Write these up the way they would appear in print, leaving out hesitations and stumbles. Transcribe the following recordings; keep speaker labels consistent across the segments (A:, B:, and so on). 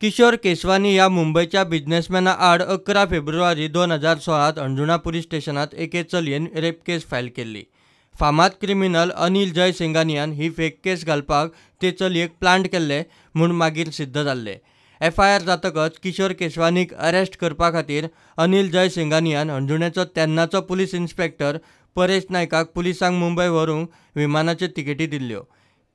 A: किशोर केशवानी या मुंबईच्या बिझनेसमॅना आड 11 फेब्रुवारी 2016 अंजुना पुलीस स्टेशनात एके चलयेन रेप केस फायल केल्ली। फामाद क्रिमिनल अनिल जय सिंघानियान ही फेक केस घालपाक ते चलयेक प्लांट केल्ले म्हूण मागीर सिद्ध जाल्ले। FIR जातकच किशोर केशवानीक अरेस्ट करपा खातीर अनिल जय सिंघानियान अंजुणेचो तेन्नाचो पुलीस इन्स्पेक्टर परेश नायकाक पुलिसांक मुंबय व्हरूंक विमानाच्यो तिकेटी दिल्ल्यो।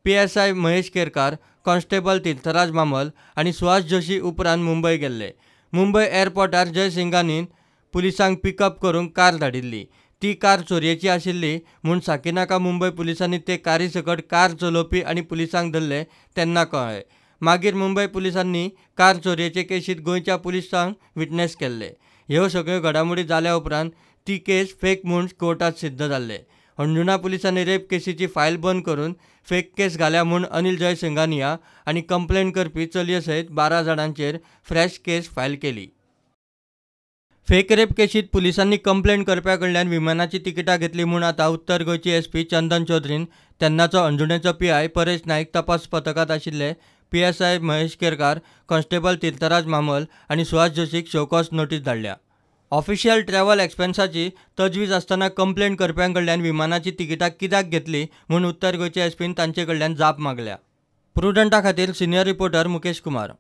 A: PSI महेश केरकार, कॉन्स्टेबल तीर्थराज मामल आनी सुहास जोशी उपरांत मुंबय गेल्ले। मुंबय एअरपोर्टार जय सिंघानीन पुलिसांक पिकअप करूंक कार धाडिल्ली। ती कार चोरयेची आशिल्ली म्हूण साकिनाका मुंबय पुलिसांनी ते कारी सकट कार चलोवपी आनी पुलिसांक धरले तेन्ना कळ्ळें। मागीर मुंबय पुलिसांनी कार चोरयेचे केशींत गोंयच्या पुलिसांक विटनेस केल्ले। ह्यो सगळ्यो घडामोडी जाल्या उपरांत ती केस फेक म्हूण कोर्टात सिद्ध जाल्ले। अंजुना पुलिसांनी रेप केसीची फायल बंद करून फेक केस घाल्या म्हूण अनिल जय सिंघानिया आनी कंप्लेंट करपी चलये सयत 12 जाणांचेर फ्रेश केस फायल केली। फेक रेप केसीत पुलिसांनी कंप्लेंट करप्या कडल्यान विमानाची तिकेटां घेतली म्हूण आतां उत्तर गोंयचे SP चंदन चौधरीन तेन्नाचो अंजुणेचो PI परेश नायक तपास पथकांत आशिल्ले PSI महेश केरकार, कॉन्स्टेबल तीर्थराज मामल आनी सुहास जोशीक शोकॉज नोटीस धाडल्या। ऑफिशियल ट्रॅव्हल एक्सपेन्साची तजवीज आसतना कंप्लेंट करप्यां कडल्यान विमानाची तिकेटां कित्याक घेतली म्हूण उत्तर गोंयचे SPन तांचे कडल्यान जाप मागल्या। प्रुडंटा खातीर सिनियर रिपोर्टर मुकेश कुमार।